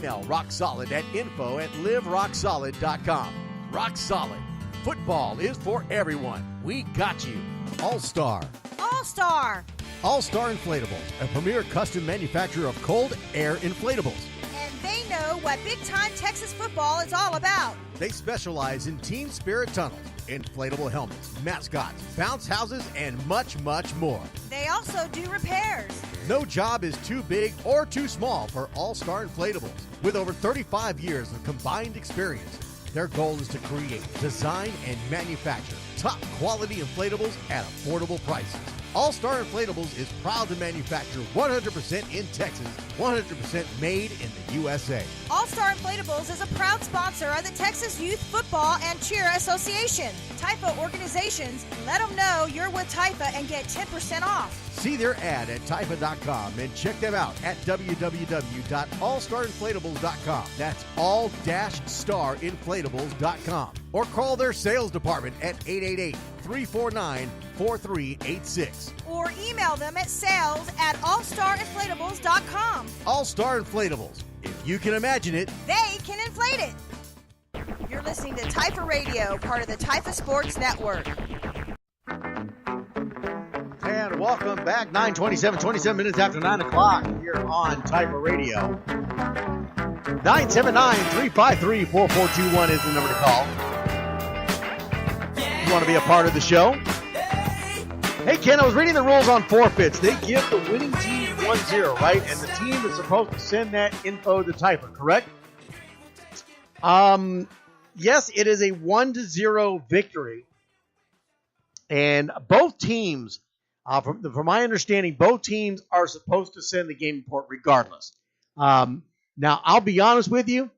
email rocksolid@info@liverocksolid.com. Rock Solid. Football is for everyone. We got you. All-Star. All-Star. All-Star Inflatables, a premier custom manufacturer of cold air inflatables. And they know what big-time Texas football is all about. They specialize in team spirit tunnels, inflatable helmets, mascots, bounce houses, and much, much more. They also do repairs. No job is too big or too small for All-Star Inflatables. With over 35 years of combined experience, their goal is to create, design, and manufacture top-quality inflatables at affordable prices. All-Star Inflatables is proud to manufacture 100% in Texas, 100% made in the USA. All-Star Inflatables is a proud sponsor of the Texas Youth Football and Cheer Association. TIFA organizations, let them know you're with TIFA and get 10% off. See their ad at TIFA.com and check them out at www.allstarinflatables.com. That's all-starinflatables.com. Or call their sales department at 888-349-4386. Or email them at sales@allstarinflatables.com. All-Star Inflatables. If you can imagine it, they can inflate it. You're listening to TIFA Radio, part of the TIFA Sports Network. And welcome back. 27 minutes after 9 o'clock here on TIFA Radio. 979-353-4421 is the number to call. You want to be a part of the show? Hey, Ken, I was reading the rules on forfeits. They give the winning team 1-0, right? And the team is supposed to send that info to TIFA, correct? Yes, it is a 1-0 victory. And both teams, from my understanding, both teams are supposed to send the game report regardless. Now, I'll be honest with you.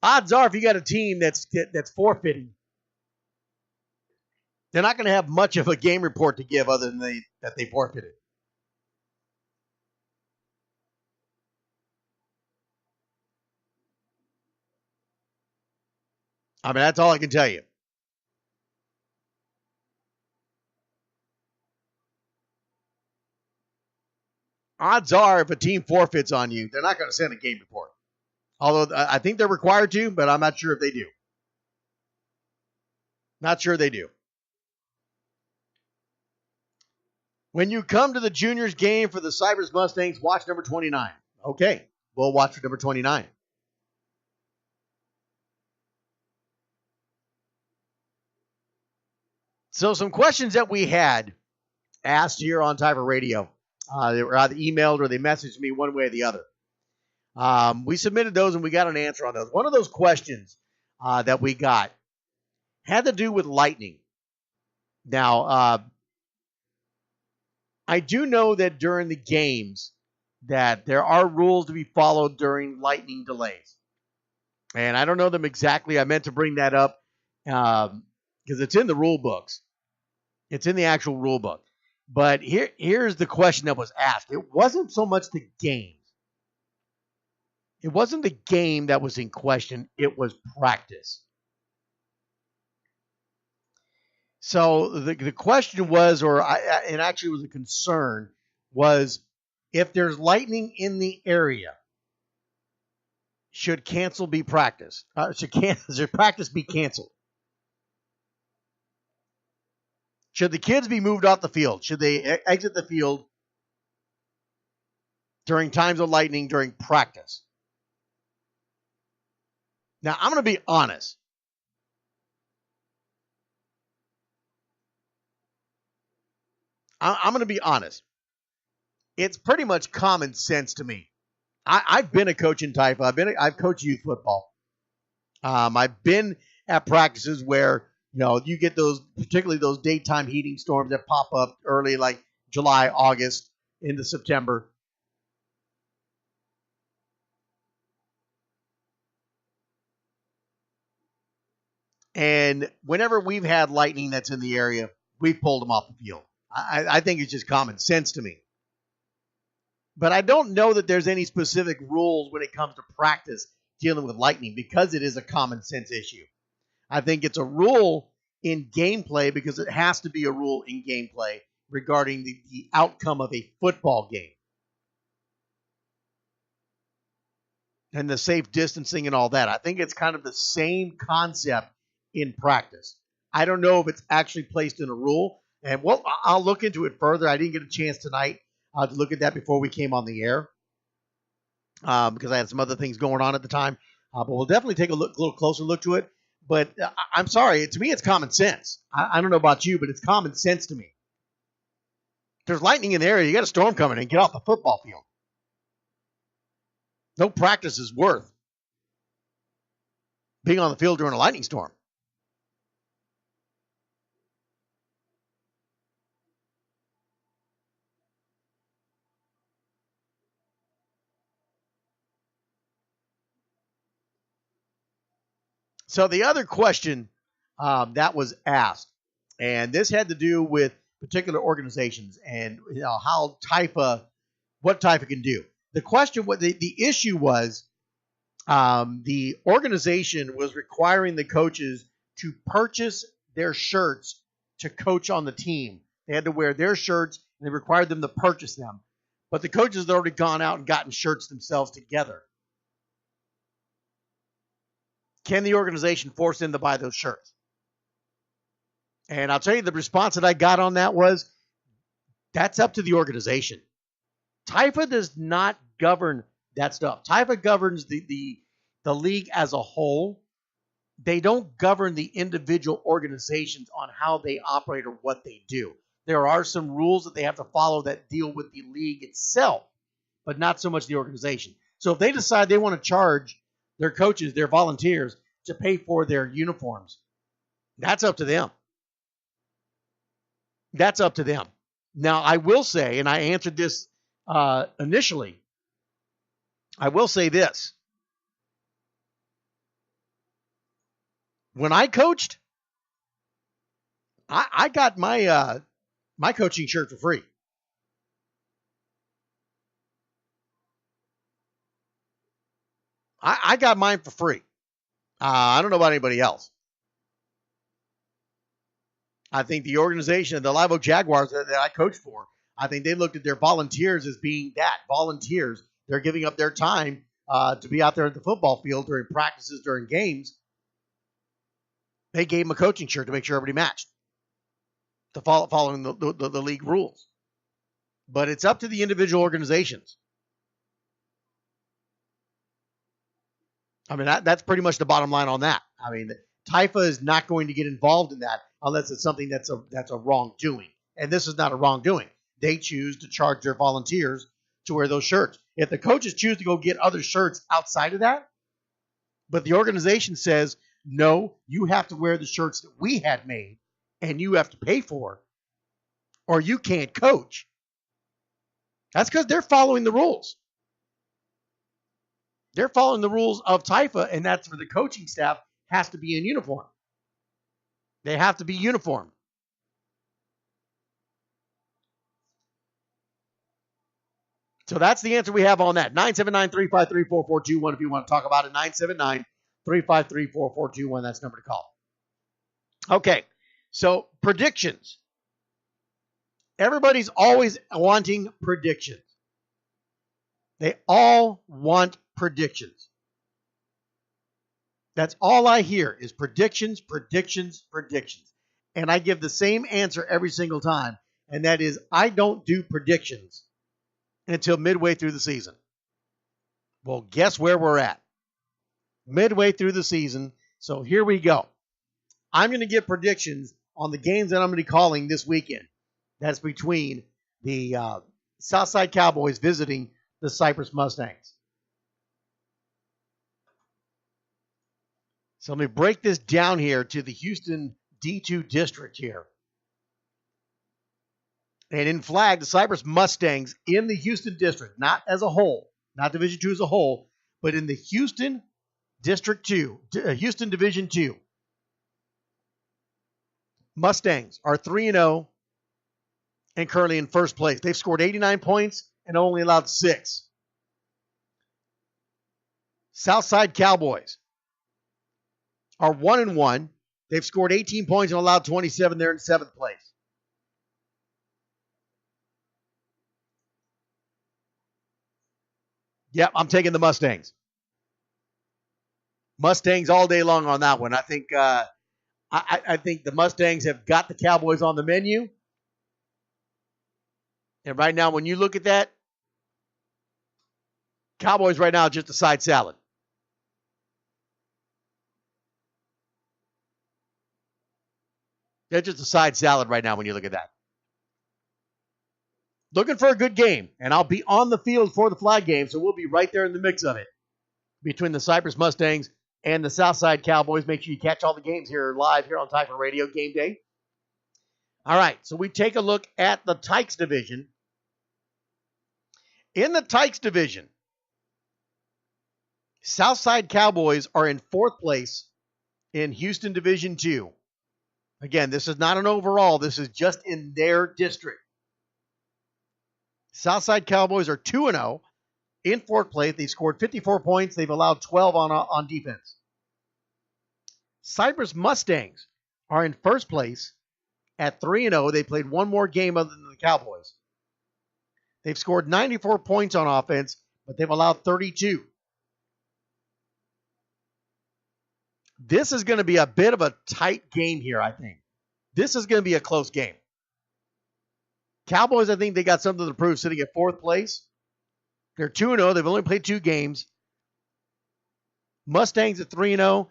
Odds are if you got a team that's forfeiting, they're not going to have much of a game report to give other than that they forfeited. I mean, that's all I can tell you. Odds are if a team forfeits on you, they're not going to send a game report. Although I think they're required to, but I'm not sure if they do. Not sure they do. When you come to the juniors game for the Cybers Mustangs, watch number 29. Okay, we'll watch for number 29. So some questions that we had asked here on TIFA Radio. They were either emailed or they messaged me one way or the other. We submitted those and we got an answer on those. One of those questions that we got had to do with lightning. Now, I do know that during the games that there are rules to be followed during lightning delays. And I don't know them exactly. I meant to bring that up because it's in the rule books. It's in the actual rule book. But here's the question that was asked. It wasn't so much the games. It wasn't the game that was in question. It was practice. So the question was, it actually was a concern, was if there's lightning in the area, should practice be canceled? Should the kids be moved off the field? Should they exit the field during times of lightning during practice? Now, I'm going to be honest. I'm going to be honest. It's pretty much common sense to me. I've been a coach in TIFA. I've coached youth football. I've been at practices where you get particularly those daytime heating storms that pop up early, like July, August, into September. And whenever we've had lightning that's in the area, we've pulled them off the field. I think it's just common sense to me. But I don't know that there's any specific rules when it comes to practice dealing with lightning because it is a common sense issue. I think it's a rule in gameplay because it has to be a rule in gameplay regarding the outcome of a football game. and the safe distancing and all that. I think it's kind of the same concept in practice. I don't know if it's actually placed in a rule, and well, I'll look into it further. I didn't get a chance tonight to look at that before we came on the air because I had some other things going on at the time. But we'll definitely take a little closer look to it. But I'm sorry, to me, it's common sense. I don't know about you, but it's common sense to me. If there's lightning in the area, you got a storm coming in, get off the football field. No practice is worth being on the field during a lightning storm. So the other question that was asked, and this had to do with particular organizations and how what Taifa can do. The question, the issue was, the organization was requiring the coaches to purchase their shirts to coach on the team. They had to wear their shirts, and they required them to purchase them. But the coaches had already gone out and gotten shirts themselves together. Can the organization force them to buy those shirts? And I'll tell you, the response that I got on that was, that's up to the organization. Taifa does not govern that stuff. Taifa governs the league as a whole. They don't govern the individual organizations on how they operate or what they do. There are some rules that they have to follow that deal with the league itself, but not so much the organization. So if they decide they want to charge their coaches, their volunteers, to pay for their uniforms, that's up to them. That's up to them. Now, I will say, and I answered this initially, I will say this. When I coached, I got my my coaching shirt for free. I got mine for free. I don't know about anybody else. I think the organization, the Live Oak Jaguars that I coached for, I think they looked at their volunteers as being volunteers. They're giving up their time to be out there at the football field during practices, during games. They gave them a coaching shirt to make sure everybody matched, to following the league rules. But it's up to the individual organizations. I mean, that's pretty much the bottom line on that. I mean, Taifa is not going to get involved in that unless it's something that's a wrongdoing. And this is not a wrongdoing. They choose to charge their volunteers to wear those shirts. If the coaches choose to go get other shirts outside of that, but the organization says, no, you have to wear the shirts that we had made and you have to pay for, or you can't coach. That's because they're following the rules. They're following the rules of Taifa, and that's where the coaching staff has to be in uniform. They have to be uniform. So that's the answer we have on that. 979-353-4421 if you want to talk about it. 979-353-4421. That's the number to call. Okay, so predictions. Everybody's always wanting predictions. They all want predictions. That's all I hear is predictions, predictions, predictions. And I give the same answer every single time, and that is I don't do predictions until midway through the season. Well, guess where we're at? Midway through the season. So here we go. I'm going to give predictions on the games that I'm going to be calling this weekend. That's between the Southside Cowboys visiting the Cypress Mustangs. So let me break this down here to the Houston D2 district here. And in flag, the Cypress Mustangs in the Houston district, not as a whole, not Division II as a whole, but in the Houston District 2, Houston Division 2. Mustangs are 3-0 and currently in first place. They've scored 89 points and only allowed 6. Southside Cowboys are 1-1. They've scored 18 points and allowed 27. They're in 7th place. Yep, I'm taking the Mustangs. Mustangs all day long on that one. I think I think the Mustangs have got the Cowboys on the menu. And right now, when you look at that, Cowboys right now are just a side salad. They're just a side salad right now when you look at that. Looking for a good game, and I'll be on the field for the flag game, so we'll be right there in the mix of it between the Cypress Mustangs and the Southside Cowboys. Make sure you catch all the games here live here on Typer Radio Game Day. All right, so we take a look at the Tykes division. In the Tykes division, Southside Cowboys are in 4th place in Houston Division 2. Again, this is not an overall. This is just in their district. Southside Cowboys are 2-0 in 4th place. They've scored 54 points. They've allowed 12 on defense. Cypress Mustangs are in 1st place at 3-0. They played one more game other than the Cowboys. They've scored 94 points on offense, but they've allowed 32. This is going to be a bit of a tight game here, I think. This is going to be a close game. Cowboys, I think they got something to prove sitting at 4th place. They're 2-0. They've only played 2 games. Mustangs at 3-0,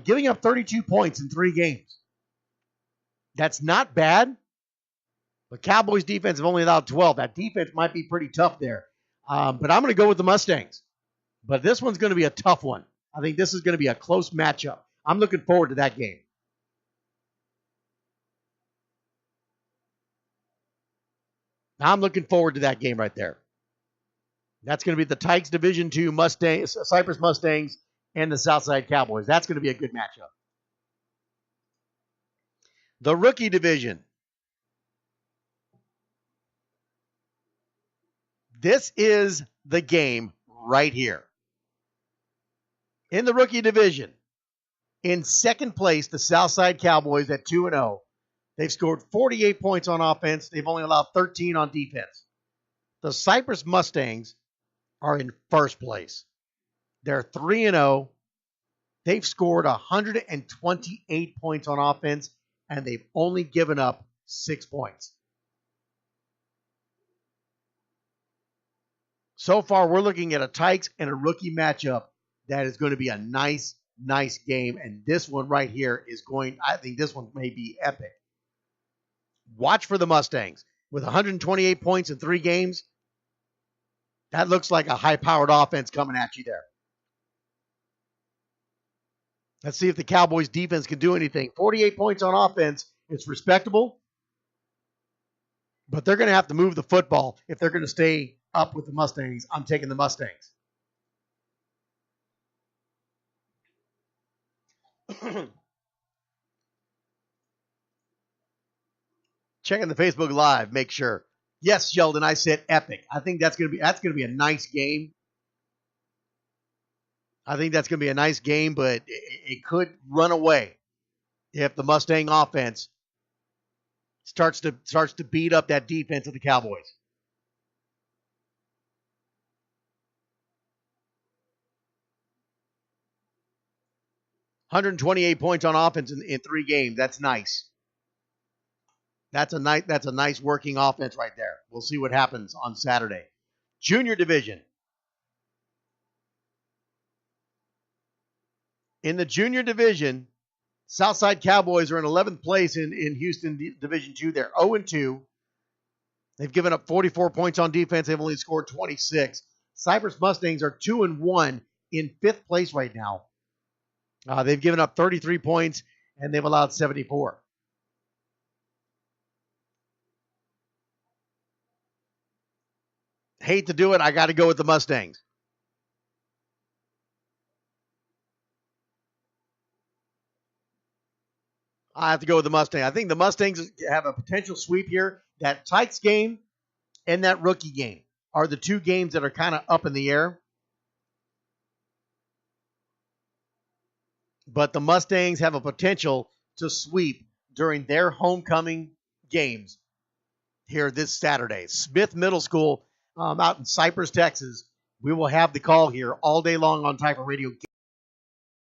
giving up 32 points in 3 games. That's not bad. But Cowboys defense have only allowed 12. That defense might be pretty tough there. But I'm going to go with the Mustangs. But this one's going to be a tough one. I think this is going to be a close matchup. I'm looking forward to that game. I'm looking forward to that game right there. That's going to be the Tykes Division 2 Mustangs, Cypress Mustangs, and the Southside Cowboys. That's going to be a good matchup. The Rookie Division. This is the game right here. In the Rookie Division, in 2nd place, the Southside Cowboys at 2-0. They've scored 48 points on offense. They've only allowed 13 on defense. The Cypress Mustangs are in 1st place. They're 3-0. They've scored 128 points on offense, and they've only given up 6 points. So far, we're looking at a Tykes and a Rookie matchup that is going to be a nice game. And this one right here is I think this one may be epic. Watch for the Mustangs. With 128 points in 3 games, that looks like a high-powered offense coming at you there. Let's see if the Cowboys defense can do anything. 48 points on offense, it's respectable. But they're going to have to move the football if they're going to stay up with the Mustangs. I'm taking the Mustangs. Checking the Facebook Live, make sure. Yes, Sheldon, I said epic. I think that's going to be a nice game. I think that's going to be a nice game, but it could run away if the Mustang offense starts to beat up that defense of the Cowboys. $128 points on offense in 3 games. That's nice. That's a nice working offense right there. We'll see what happens on Saturday. Junior Division. In the Junior Division, Southside Cowboys are in 11th place in Houston Division 2. They're 0-2. They've given up 44 points on defense. They've only scored 26. Cypress Mustangs are 2-1 in 5th place right now. They've given up 33 points, and they've allowed 74. Hate to do it. I got to go with the Mustangs. I have to go with the Mustangs. I think the Mustangs have a potential sweep here. That Tykes game and that Rookie game are the 2 games that are kind of up in the air. But the Mustangs have a potential to sweep during their homecoming games here this Saturday. Smith Middle School out in Cypress, Texas. We will have the call here all day long on Typer Radio.